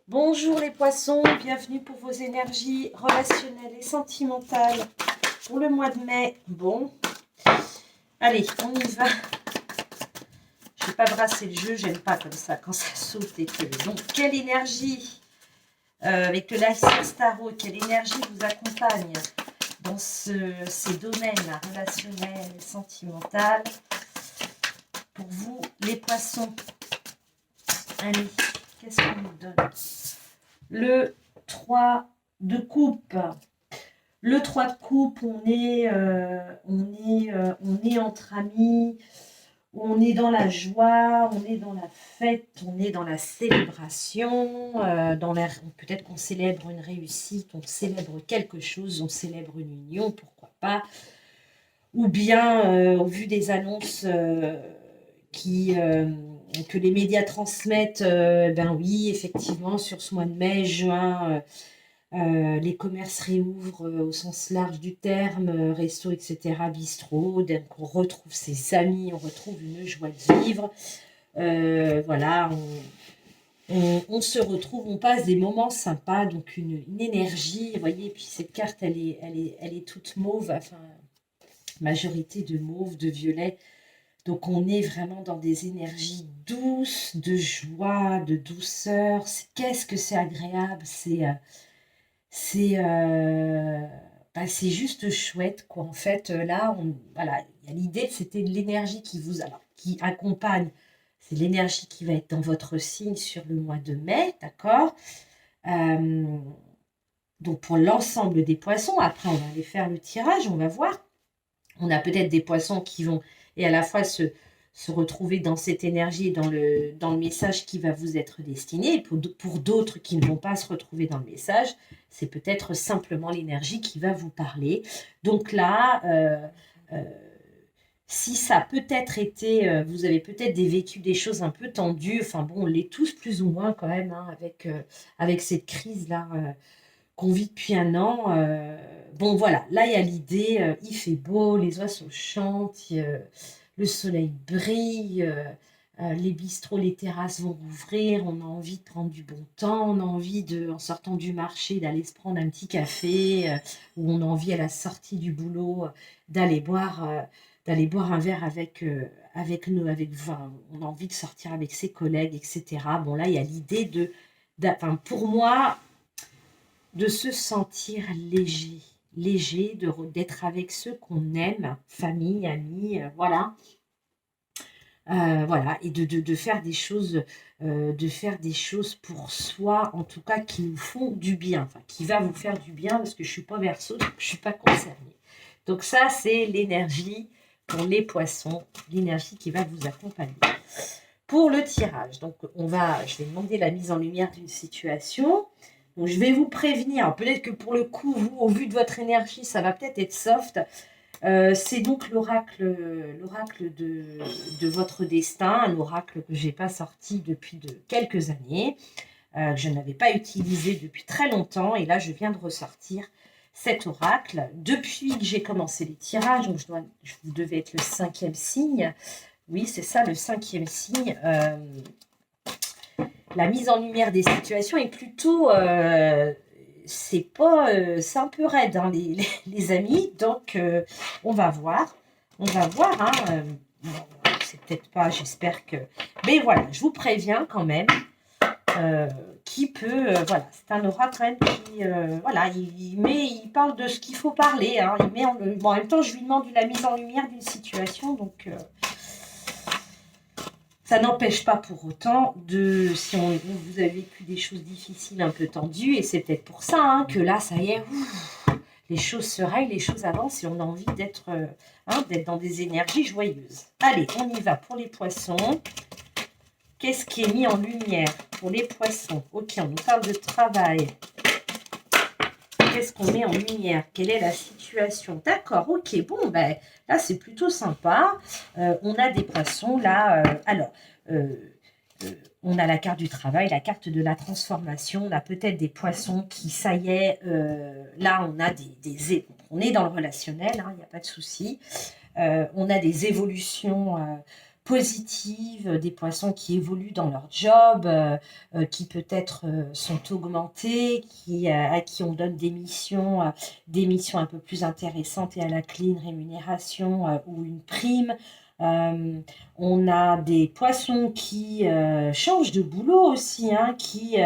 Bonjour les poissons, bienvenue pour vos énergies relationnelles et sentimentales pour le mois de mai. Bon, allez, on y va. Je ne vais pas brasser le jeu, j'aime pas comme ça quand ça saute et que... Donc, quelle énergie avec le Lifestyle Tarot, quelle énergie vous accompagne dans ces domaines relationnels et sentimentaux pour vous les poissons? Allez, qu'est-ce qu'on nous donne? Le 3 de coupe. Le 3 de coupe, on est entre amis, on est dans la joie, on est dans la fête, on est dans la célébration, peut-être qu'on célèbre une réussite, on célèbre quelque chose, on célèbre une union, pourquoi pas. Ou bien, au vu des annonces que les médias transmettent, ben oui, effectivement, sur ce mois de mai, juin, les commerces réouvrent au sens large du terme, resto, etc., bistrot, donc on retrouve ses amis, on retrouve une joie de vivre. Voilà, on se retrouve, on passe des moments sympas, donc une énergie, vous voyez, et puis cette carte, elle est toute mauve, enfin, majorité de mauve, de violet. Donc on est vraiment dans des énergies douces, de joie, de douceur. Qu'est-ce que c'est agréable, c'est juste chouette, quoi. En fait, là, voilà, l'idée, c'était l'énergie qui accompagne. C'est l'énergie qui va être dans votre signe sur le mois de mai, d'accord? Donc pour l'ensemble des poissons, après on va aller faire le tirage, on va voir. On a peut-être des poissons qui vont et à la fois se retrouver dans cette énergie et dans le message qui va vous être destiné. Et pour d'autres qui ne vont pas se retrouver dans le message, c'est peut-être simplement l'énergie qui va vous parler. Donc là, si ça a peut-être été, vous avez peut-être vécu des choses un peu tendues, enfin bon, on l'est tous plus ou moins quand même, hein, avec cette crise-là qu'on vit depuis un an. Bon, voilà, là, il y a l'idée, il fait beau, les oiseaux chantent, le soleil brille, les bistrots, les terrasses vont rouvrir, on a envie de prendre du bon temps, on a envie, en sortant du marché, d'aller se prendre un petit café, ou on a envie, à la sortie du boulot, d'aller boire un verre enfin, on a envie de sortir avec ses collègues, etc. Bon, là, il y a l'idée enfin, pour moi, de se sentir léger, d'être avec ceux qu'on aime, famille, amis, voilà. Voilà, et de faire des choses, pour soi, en tout cas, qui nous font du bien, enfin, qui va vous faire du bien, parce que je ne suis pas Verseau, donc je ne suis pas concernée. Donc ça, c'est l'énergie pour les poissons, l'énergie qui va vous accompagner. Pour le tirage, donc je vais demander la mise en lumière d'une situation. Donc, je vais vous prévenir, peut-être que pour le coup, vous, au vu de votre énergie, ça va peut-être être soft. C'est donc l'oracle de votre destin, un oracle que je n'ai pas sorti depuis quelques années, que je n'avais pas utilisé depuis très longtemps. Et là, je viens de ressortir cet oracle. Depuis que j'ai commencé les tirages, donc vous devez être le 5e signe. Oui, c'est ça, le 5e signe. La mise en lumière des situations est plutôt... c'est un peu raide, hein, les amis. Donc, on va voir. On va voir. Hein, c'est peut-être pas, j'espère que... Mais voilà, je vous préviens quand même. Qui peut... voilà, c'est un aura quand même qui... voilà, il parle de ce qu'il faut parler. Hein, en même temps, je lui demande la mise en lumière d'une situation. Donc... ça n'empêche pas pour autant si vous avez vécu des choses difficiles, un peu tendues, et c'est peut-être pour ça, hein, que là, ça y est, les choses se règlent, les choses avancent, et on a envie d'être dans des énergies joyeuses. Allez, on y va pour les poissons. Qu'est-ce qui est mis en lumière pour les poissons? Ok, on nous parle de travail. Qu'est-ce qu'on met en lumière? Quelle est la situation? D'accord, ok, bon, ben, là, c'est plutôt sympa. On a des poissons, là. On a la carte du travail, la carte de la transformation. On a peut-être des poissons qui, ça y est, là, on a on est dans le relationnel, il n'y a pas de souci. On a des évolutions positive, des poissons qui évoluent dans leur job, qui peut-être sont augmentés, à qui on donne des missions un peu plus intéressantes et à la clé une rémunération ou une prime. On a des poissons qui changent de boulot aussi, hein, qui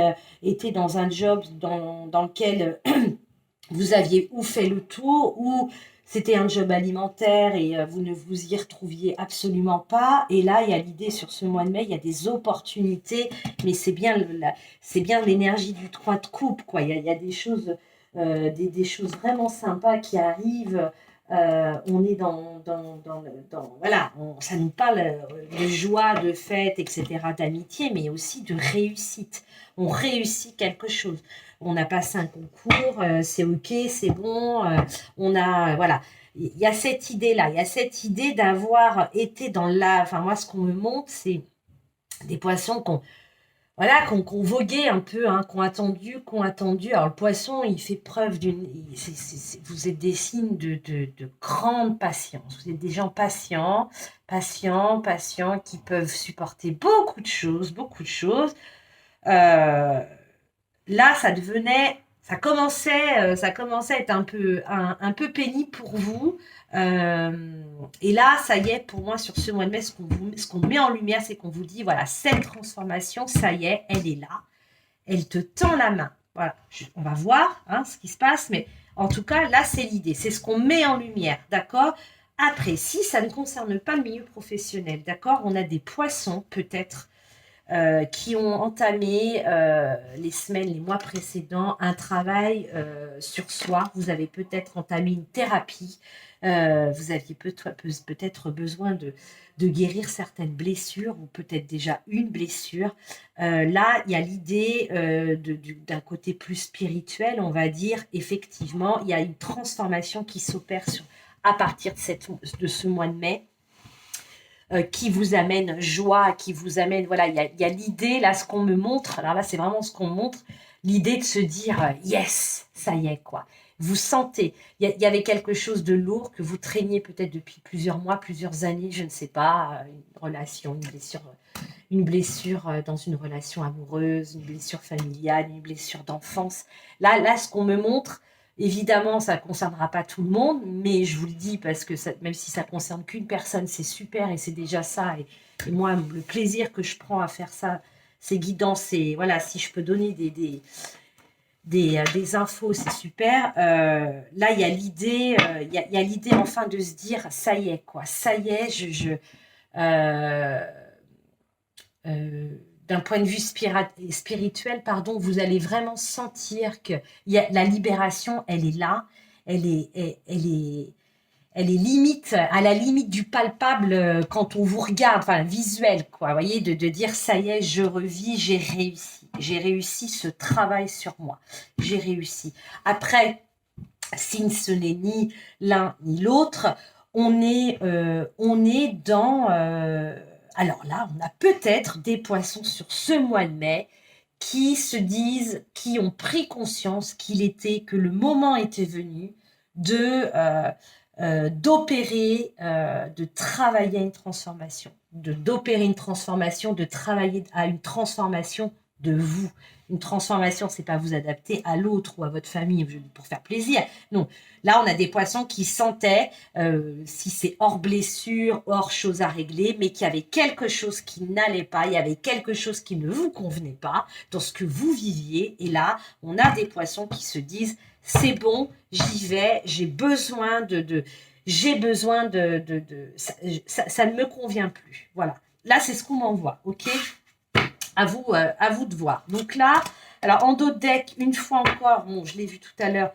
étaient dans un job dans lequel vous aviez ou fait le tour, ou c'était un job alimentaire et vous ne vous y retrouviez absolument pas. Et là, il y a l'idée sur ce mois de mai, il y a des opportunités, mais c'est bien l'énergie du 3 de coupe, quoi. Il y a des choses, des choses vraiment sympas qui arrivent. On est voilà, ça nous parle de joie, de fête, etc., d'amitié, mais aussi de réussite. On réussit quelque chose. On a passé un concours, c'est ok, c'est bon, voilà. Il y a cette idée-là, il y a cette idée d'avoir été enfin moi ce qu'on me montre, c'est des poissons voilà, qu'on voguait un peu, hein, qu'on attendu. Alors le poisson, il fait preuve vous êtes des signes de grande patience. Vous êtes des gens patients, qui peuvent supporter beaucoup de choses. Là, ça commençait à être un peu pénible pour vous. Et là, ça y est, pour moi, sur ce mois de mai, ce qu'on met en lumière, c'est qu'on vous dit, voilà, cette transformation, ça y est, elle est là. Elle te tend la main. Voilà, on va voir hein, ce qui se passe, mais en tout cas, là, c'est l'idée. C'est ce qu'on met en lumière, d'accord? Après, si ça ne concerne pas le milieu professionnel, d'accord, on a des poissons, peut-être, qui ont entamé les semaines, les mois précédents, un travail sur soi. Vous avez peut-être entamé une thérapie. Vous aviez peut-être besoin de guérir certaines blessures ou peut-être déjà une blessure. Là, il y a l'idée d'un côté plus spirituel, on va dire. Effectivement, il y a une transformation qui s'opère à partir de ce mois de mai. Qui vous amène joie, qui vous amène, voilà, il y a l'idée, là, ce qu'on me montre, alors là, c'est vraiment ce qu'on me montre, l'idée de se dire, yes, ça y est, quoi. Vous sentez, il y avait quelque chose de lourd que vous traîniez peut-être depuis plusieurs mois, plusieurs années, je ne sais pas, une relation, une blessure dans une relation amoureuse, une blessure familiale, une blessure d'enfance. Là, ce qu'on me montre, évidemment, ça ne concernera pas tout le monde, mais je vous le dis parce que même si ça ne concerne qu'une personne, c'est super et c'est déjà ça. Et moi, le plaisir que je prends à faire ça, ces guidances, voilà, si je peux donner des infos, c'est super. Là, il y a l'idée, il y a l'idée enfin de se dire, ça y est, quoi, ça y est, d'un point de vue spirituel, pardon, vous allez vraiment sentir que la libération, elle est là, elle est limite, à la limite du palpable quand on vous regarde, enfin visuel, quoi. Vous voyez, de dire ça y est, je revis, j'ai réussi ce travail sur moi, j'ai réussi. Après, si ce n'est ni l'un ni l'autre, on est dans alors là, on a peut-être des poissons sur ce mois de mai qui se disent, qui ont pris conscience que le moment était venu d'opérer, de travailler à une transformation, de travailler à une transformation de vous. Une transformation, c'est pas vous adapter à l'autre ou à votre famille pour faire plaisir. Non, là, on a des poissons qui sentaient, si c'est hors blessure, hors chose à régler, mais qu'il y avait quelque chose qui n'allait pas, il y avait quelque chose qui ne vous convenait pas dans ce que vous viviez. Et là, on a des poissons qui se disent, c'est bon, j'y vais, j'ai besoin ça ne me convient plus. Voilà. Là, c'est ce qu'on m'envoie, ok ? À vous de voir. Donc là, alors en dos de deck, une fois encore, bon, je l'ai vu tout à l'heure,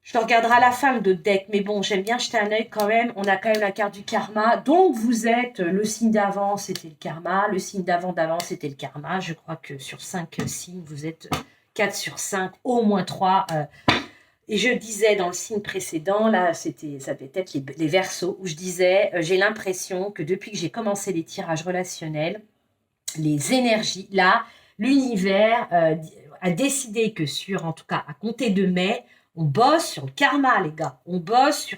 je le regarderai à la fin de deck, mais bon, j'aime bien jeter un œil quand même. On a quand même la carte du karma. Donc, vous êtes le signe d'avant, c'était le karma. Le signe d'avant, c'était le karma. Je crois que sur 5 signes, vous êtes 4 sur 5, au moins 3. Et je disais dans le signe précédent, là, ça devait être les Verseaux, où je disais, j'ai l'impression que depuis que j'ai commencé les tirages relationnels, les énergies, là, l'univers a décidé que en tout cas, à compter de mai, On bosse sur le karma, les gars. On bosse sur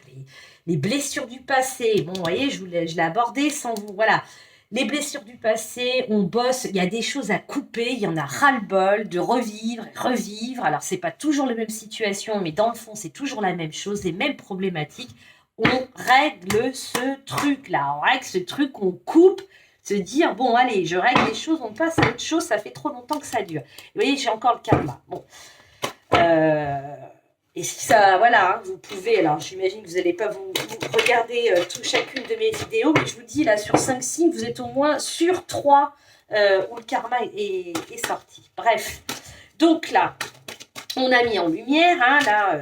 les blessures du passé. Bon, vous voyez, je l'ai abordé sans vous... Voilà. Les blessures du passé, on bosse, il y a des choses à couper, il y en a ras-le-bol de revivre, revivre. Alors, c'est pas toujours la même situation, mais dans le fond, c'est toujours la même chose, les mêmes problématiques. On règle ce truc-là, on règle ce truc, on coupe, se dire, bon, allez, je règle les choses, on passe à autre chose, ça fait trop longtemps que ça dure. Vous voyez, j'ai encore le karma. Bon. Et si ça, voilà, hein, vous pouvez, alors j'imagine que vous n'allez pas vous regarder chacune de mes vidéos, mais je vous dis, là, sur 5 signes, vous êtes au moins sur 3 où le karma est sorti. Bref, donc là, on a mis en lumière, hein, là,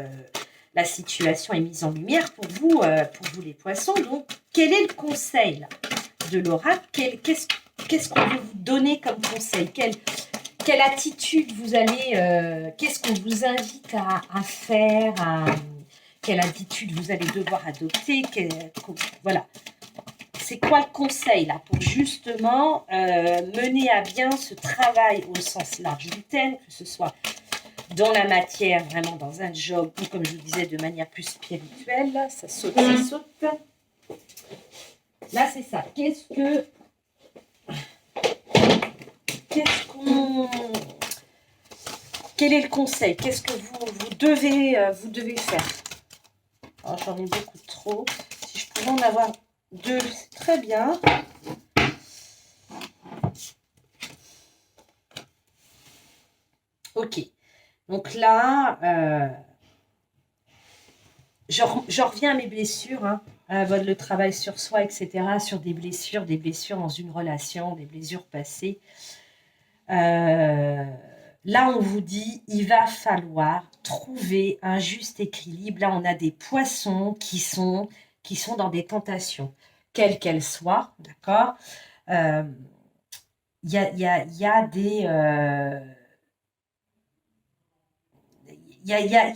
la situation est mise en lumière pour vous les poissons. Donc, quel est le conseil là, de l'oracle? Qu'est-ce qu'on veut vous donner comme conseil? Quelle attitude vous allez, qu'est-ce qu'on vous invite à faire, quelle attitude vous allez devoir adopter, voilà. C'est quoi le conseil là pour justement mener à bien ce travail au sens large du terme, que ce soit dans la matière, vraiment dans un job, ou comme je vous disais, de manière plus spirituelle, là, ça saute, ça saute. Là, c'est ça. Quel est le conseil? Qu'est-ce que vous devez faire? Alors, j'en ai beaucoup trop. Si je pouvais en avoir 2, c'est très bien. Ok. Donc là, j'en reviens à mes blessures, hein, le travail sur soi, etc., sur des blessures dans une relation, des blessures passées. Là, on vous dit, il va falloir trouver un juste équilibre. Là, on a des poissons qui sont dans des tentations, quelles qu'elles soient, d'accord? Il y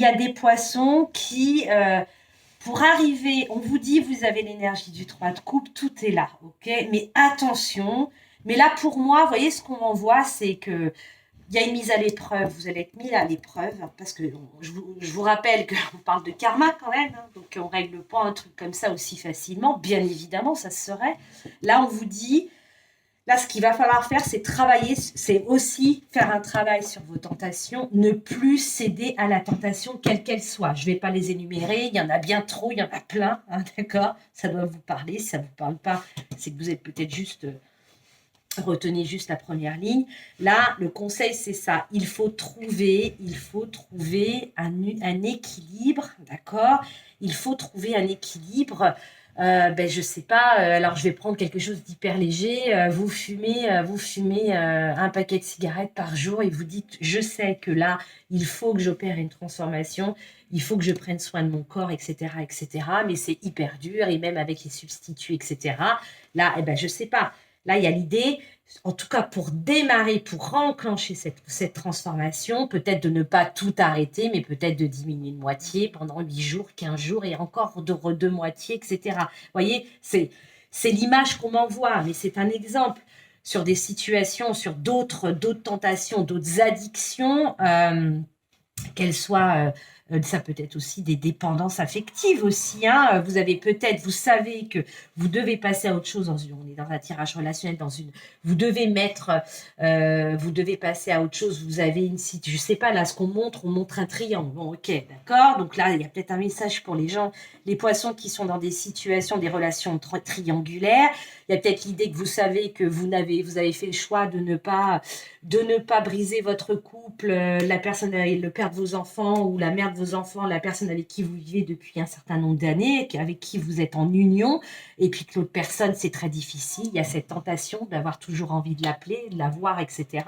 a des poissons qui, pour arriver, on vous dit, vous avez l'énergie du 3 de coupe, tout est là, ok? Mais attention, mais là, pour moi, vous voyez, ce qu'on envoie, c'est que il y a une mise à l'épreuve, vous allez être mis à l'épreuve, parce que je vous rappelle qu'on parle de karma quand même, hein, donc on ne règle pas un truc comme ça aussi facilement, bien évidemment, ça se serait. Là, on vous dit, là, ce qu'il va falloir faire, c'est travailler, c'est aussi faire un travail sur vos tentations, ne plus céder à la tentation, quelle qu'elle soit. Je ne vais pas les énumérer, il y en a bien trop, il y en a plein, hein, d'accord? Ça doit vous parler, si ça ne vous parle pas, c'est que vous êtes peut-être juste... retenez juste la première ligne. Là, le conseil, c'est ça. Il faut trouver un équilibre, d'accord? Il faut trouver un équilibre. Je sais pas. Alors, je vais prendre quelque chose d'hyper léger. Vous fumez un paquet de cigarettes par jour et vous dites, je sais que là, il faut que j'opère une transformation. Il faut que je prenne soin de mon corps, etc., etc. Mais c'est hyper dur et même avec les substituts, etc. Là, je sais pas. Là, il y a l'idée, en tout cas pour démarrer, pour enclencher cette transformation, peut-être de ne pas tout arrêter, mais peut-être de diminuer de moitié pendant 8 jours, 15 jours, et encore de moitié, etc. Vous voyez, c'est l'image qu'on m'envoie, mais c'est un exemple sur des situations, sur d'autres tentations, d'autres addictions, qu'elles soient... ça peut être aussi des dépendances affectives aussi. Hein. Vous savez que vous devez passer à autre chose. On est dans un tirage relationnel, vous devez passer à autre chose. Vous avez une situation, je sais pas, là, on montre un triangle. Bon, ok, d'accord. Donc là, il y a peut-être un message pour les gens, les poissons qui sont dans des situations, des relations triangulaires. Il y a peut-être l'idée que vous savez que vous avez fait le choix de ne pas briser votre couple, la personne, le père de vos enfants ou la mère de vos enfants, la personne avec qui vous vivez depuis un certain nombre d'années, avec qui vous êtes en union, et puis que l'autre personne, c'est très difficile. Il y a cette tentation d'avoir toujours envie de l'appeler, de la voir, etc.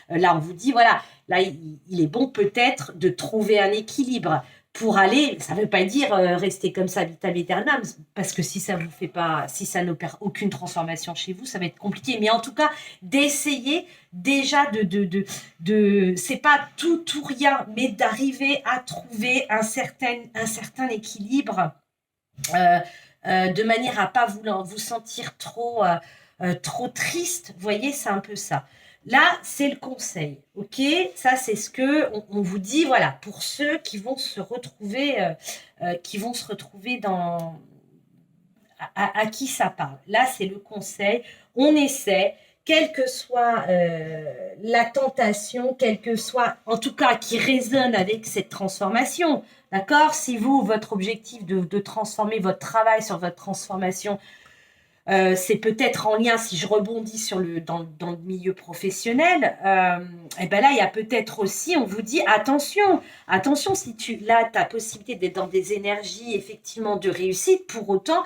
Là, on vous dit, voilà, là, il est bon peut-être de trouver un équilibre pour aller, ça ne veut pas dire rester comme ça vitam aeternam, parce que si ça n'opère aucune transformation chez vous, ça va être compliqué. Mais en tout cas, d'essayer déjà c'est pas tout ou rien, mais d'arriver à trouver un certain équilibre de manière à pas vous sentir trop triste. Vous voyez, c'est un peu ça. Là, c'est le conseil, ok? Ça, c'est ce que on vous dit, voilà, pour ceux qui vont se retrouver à qui ça parle. Là, c'est le conseil. On essaie, quelle que soit la tentation, quelle que soit, en tout cas, qui résonne avec cette transformation. D'accord? Si vous, votre objectif de transformer votre travail sur votre transformation, c'est peut-être en lien, si je rebondis dans le milieu professionnel, et ben là, il y a peut-être aussi, on vous dit, attention, si là, tu as possibilité d'être dans des énergies, effectivement, de réussite, pour autant,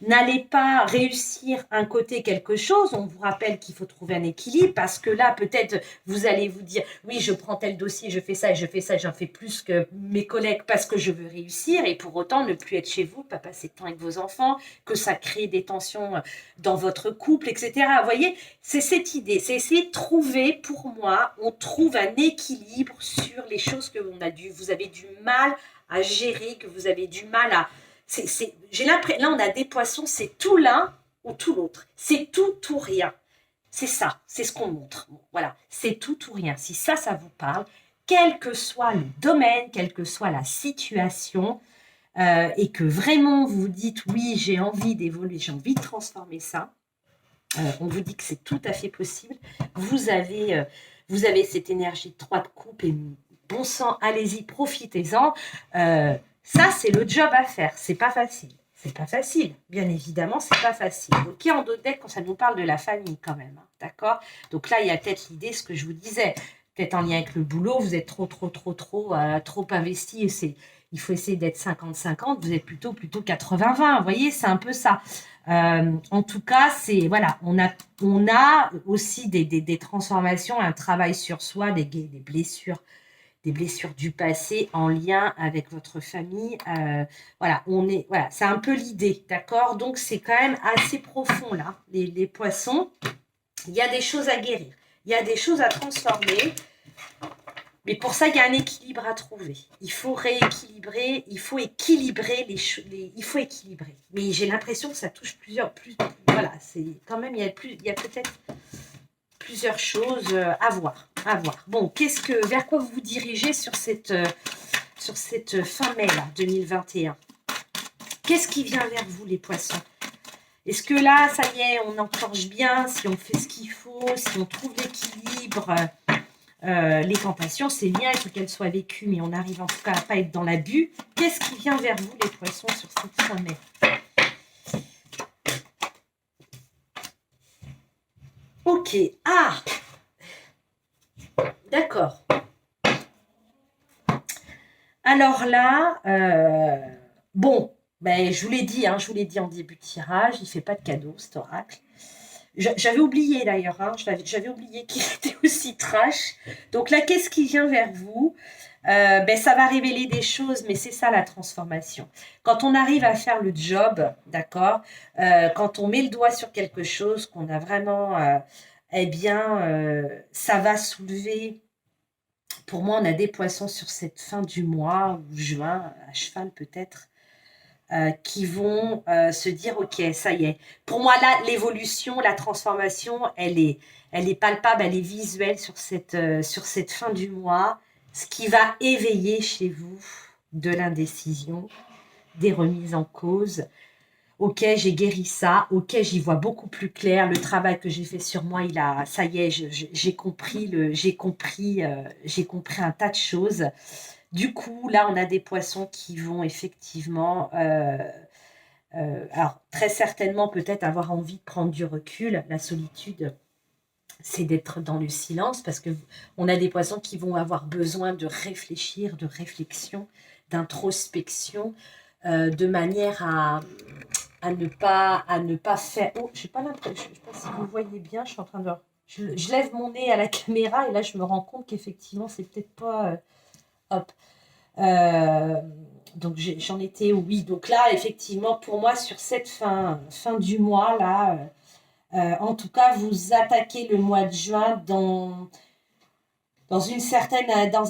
n'allez pas réussir un côté quelque chose. On vous rappelle qu'il faut trouver un équilibre, parce que là, peut-être, vous allez vous dire, oui, je prends tel dossier, je fais ça, et je fais ça, et j'en fais plus que mes collègues parce que je veux réussir, et pour autant, ne plus être chez vous, pas passer de temps avec vos enfants, que ça crée des tensions dans votre couple, etc. Vous voyez, c'est cette idée, c'est essayer de trouver, pour moi, on trouve un équilibre sur les choses que vous avez du mal à gérer, que vous avez du mal à... j'ai l'impression, là on a des poissons, c'est tout l'un ou tout l'autre, c'est tout ou rien. C'est ça, c'est ce qu'on montre. Bon, voilà, c'est tout ou rien. Si ça vous parle, quel que soit le domaine, quelle que soit la situation, et que vraiment vous vous dites oui, j'ai envie d'évoluer, j'ai envie de transformer ça, on vous dit que c'est tout à fait possible. Vous avez cette énergie de 3 de coupe et bon sang, allez-y, profitez-en. Ça, c'est le job à faire. C'est pas facile. C'est pas facile. Bien évidemment, c'est pas facile. Ok, en d'autres decks, quand ça nous parle de la famille quand même. Hein, d'accord? Donc là, il y a peut-être l'idée, ce que je vous disais, peut-être en lien avec le boulot, vous êtes trop investi et il faut essayer d'être 50-50, vous êtes plutôt 80-20. Vous voyez, c'est un peu ça. En tout cas, c'est voilà, on a aussi des transformations, un travail sur soi, des blessures du passé en lien avec votre famille. Voilà, c'est un peu l'idée, d'accord? Donc c'est quand même assez profond là, les poissons. Il y a des choses à guérir, il y a des choses à transformer. Mais pour ça, il y a un équilibre à trouver. Il faut rééquilibrer, il faut équilibrer il faut équilibrer. Mais j'ai l'impression que ça touche voilà, c'est quand même, il y a peut-être plusieurs choses à voir. Bon, vers quoi vous vous dirigez sur cette fin mai là, 2021? Qu'est-ce qui vient vers vous, les poissons? Est-ce que là, ça y est, on enclenche bien, si on fait ce qu'il faut, si on trouve l'équilibre? Les tentations, c'est bien, il faut qu'elles soient vécues, mais on arrive en tout cas à ne pas être dans l'abus. Qu'est-ce qui vient vers vous, les poissons, sur cette fin mai? Ok, d'accord. Alors là, bon, ben, je vous l'ai dit en début de tirage, il ne fait pas de cadeau, cet oracle. J'avais oublié d'ailleurs, hein, j'avais oublié qu'il était aussi trash. Donc là, qu'est-ce qui vient vers vous? Ça va révéler des choses, mais c'est ça la transformation. Quand on arrive à faire le job, d'accord, quand on met le doigt sur quelque chose, qu'on a vraiment, ça va soulever. Pour moi, on a des poissons sur cette fin du mois, ou juin, à cheval peut-être, qui vont se dire, ok, ça y est. Pour moi, là, l'évolution, la transformation, elle est palpable, elle est visuelle sur cette fin du mois, ce qui va éveiller chez vous de l'indécision, des remises en cause. Ok, j'ai guéri ça. Ok, j'y vois beaucoup plus clair. Le travail que j'ai fait sur moi, ça y est, j'ai compris un tas de choses. Du coup, là, on a des poissons qui vont effectivement, alors très certainement peut-être avoir envie de prendre du recul. La solitude, c'est d'être dans le silence, parce que on a des poissons qui vont avoir besoin de réfléchir, de réflexion, d'introspection, de manière à ne pas faire... Oh, je sais pas si vous voyez bien, je suis en train de... Je lève mon nez à la caméra et là, je me rends compte qu'effectivement, c'est peut-être pas... hop. Donc, j'en étais... Oui, donc là, effectivement, pour moi, sur cette fin du mois, là, en tout cas, vous attaquez le mois de juin dans une certaine, alors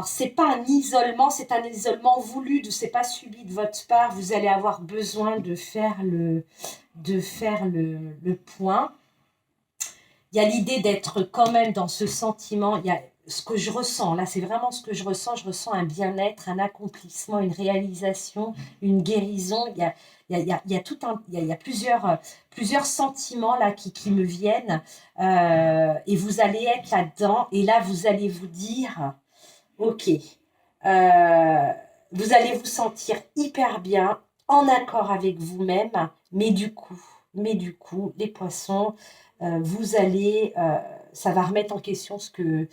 c'est pas un isolement, c'est un isolement voulu, c'est pas subi de votre part. Vous allez avoir besoin de faire le point. il y a l'idée d'être quand même dans ce sentiment, il y a ce que je ressens, là c'est vraiment ce que je ressens un bien-être, un accomplissement, une réalisation, une guérison, il y a tout un, il y a plusieurs sentiments là qui me viennent et vous allez être là-dedans et là vous allez vous dire, ok, euh, vous allez vous sentir hyper bien, en accord avec vous-même, mais du coup, les poissons, vous allez, ça va remettre en question ce que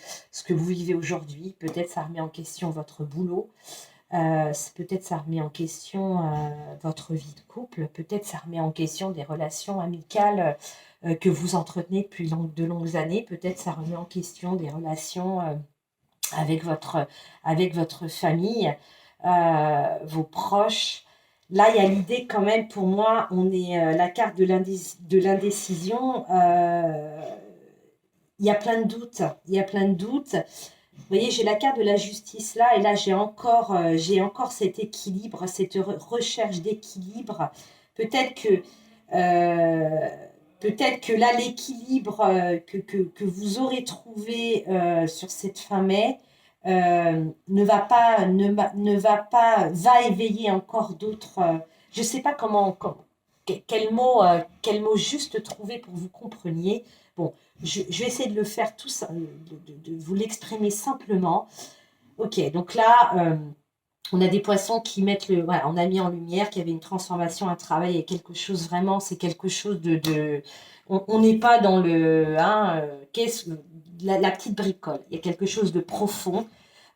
vous vivez aujourd'hui. Peut-être ça remet en question votre boulot. Peut-être ça remet en question votre vie de couple. Peut-être ça remet en question des relations amicales que vous entretenez depuis de longues années. Peut-être ça remet en question des relations avec votre famille, vos proches. Là, il y a l'idée quand même, pour moi, on est la carte de l'indécision. Il y a plein de doutes. Il y a plein de doutes. Vous voyez, j'ai la carte de la justice là, et là, j'ai encore cet équilibre, cette recherche d'équilibre. Peut-être que, euh, peut-être que là, l'équilibre que vous aurez trouvé sur cette fin mai va éveiller encore d'autres. Je ne sais pas quel mot juste trouver pour que vous compreniez. Bon, je vais essayer de le faire tout ça, de vous l'exprimer simplement. Ok, donc là, on a des poissons qui mettent voilà, on a mis en lumière qu'il y avait une transformation, un travail et quelque chose vraiment, c'est quelque chose on n'est pas dans la petite bricole. Il y a quelque chose de profond.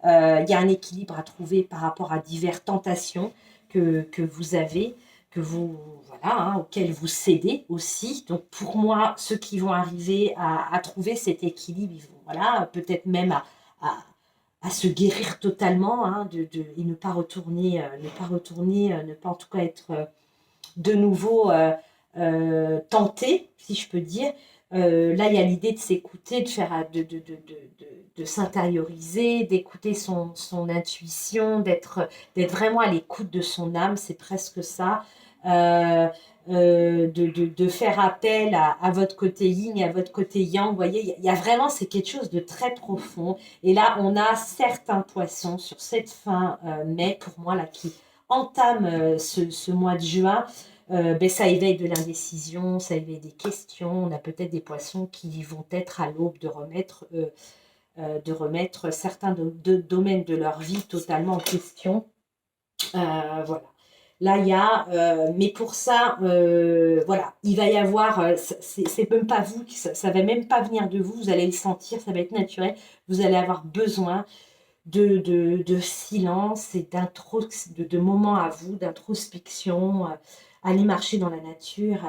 Il y a un équilibre à trouver par rapport à diverses tentations que vous avez, voilà, auxquelles vous cédez aussi. Donc pour moi, ceux qui vont arriver à trouver cet équilibre, ils vont, voilà, peut-être même à, à se guérir totalement, et ne pas retourner, ne pas en tout cas être de nouveau tenté, si je peux dire. Là, il y a l'idée de s'écouter, de faire, de s'intérioriser, d'écouter son intuition, d'être vraiment à l'écoute de son âme, c'est presque ça. Euh, de faire appel à votre côté yin et à votre côté yang. Vous voyez, il y a vraiment, c'est quelque chose de très profond. Et là, on a certains poissons sur cette fin mai, pour moi, là, qui entament ce mois de juin. Ça éveille de l'indécision, ça éveille des questions. On a peut-être des poissons qui vont être à l'aube de remettre certains domaines de leur vie totalement en question. Voilà. Là, il y a, mais pour ça, voilà, il va y avoir, c'est même pas vous, ça va même pas venir de vous, vous allez le sentir, ça va être naturel, vous allez avoir besoin de silence et de moments à vous, d'introspection, aller marcher dans la nature,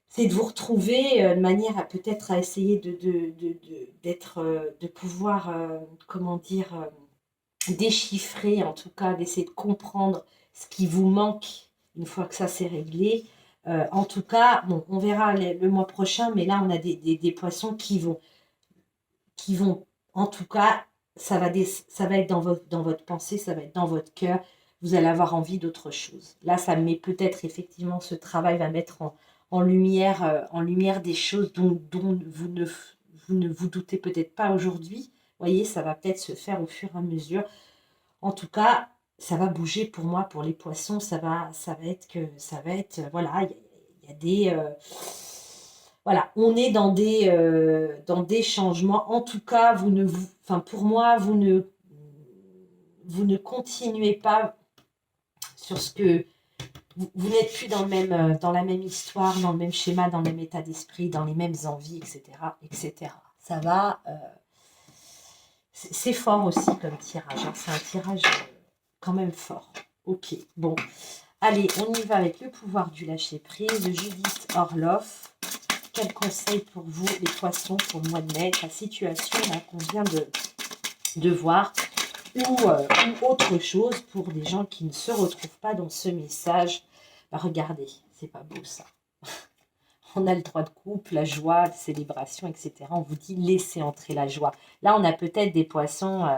c'est de vous retrouver de manière à peut-être à essayer d'être, de pouvoir, comment dire, déchiffrer, en tout cas, d'essayer de comprendre ce qui vous manque une fois que ça s'est réglé. En tout cas, bon, on verra le mois prochain, mais là, on a des poissons qui vont, en tout cas, ça va être dans votre pensée, ça va être dans votre cœur. Vous allez avoir envie d'autre chose. Là, ça met peut-être effectivement, ce travail va mettre en lumière des choses dont vous ne vous doutez peut-être pas aujourd'hui. Vous voyez, ça va peut-être se faire au fur et à mesure. En tout cas, ça va bouger pour moi, pour les poissons, voilà, il y a voilà, on est dans des changements. En tout cas, enfin, pour moi, vous ne continuez pas sur ce que, vous n'êtes plus dans la même histoire, dans le même schéma, dans le même état d'esprit, dans les mêmes envies, etc., etc. Ça va, c'est fort aussi comme tirage, c'est un tirage quand même fort. Ok, bon. Allez, on y va avec le pouvoir du lâcher-prise de Judith Orloff. Quel conseil pour vous, les poissons, pour le mois de mai, la situation qu'on vient de voir, ou autre chose pour des gens qui ne se retrouvent pas dans ce message. Regardez, c'est pas beau ça. On a le droit de couple, la joie, la célébration, etc. On vous dit laissez entrer la joie. Là, on a peut-être des poissons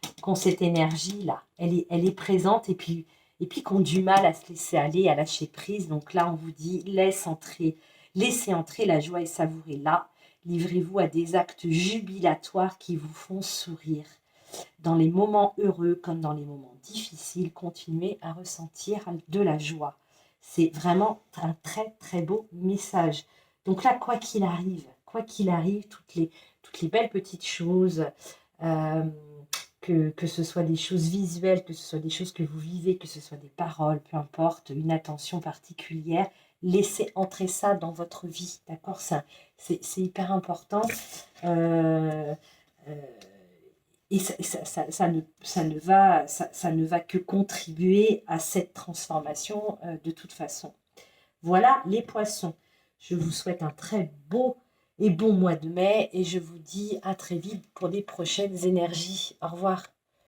qui ont cette énergie-là. Elle est présente et puis qui ont du mal à se laisser aller, à lâcher prise. Donc là, on vous dit laissez entrer la joie et savourer là. Livrez-vous à des actes jubilatoires qui vous font sourire. Dans les moments heureux comme dans les moments difficiles, continuez à ressentir de la joie. C'est vraiment un très très beau message. Donc là, quoi qu'il arrive, toutes les belles petites choses, euh, que ce soit des choses visuelles, que ce soit des choses que vous vivez, que ce soit des paroles, peu importe, une attention particulière, laissez entrer ça dans votre vie, d'accord? C'est hyper important. Euh, euh, et ça ne va que contribuer à cette transformation de toute façon. Voilà les poissons. Je vous souhaite un très beau et bon mois de mai et je vous dis à très vite pour les prochaines énergies. Au revoir.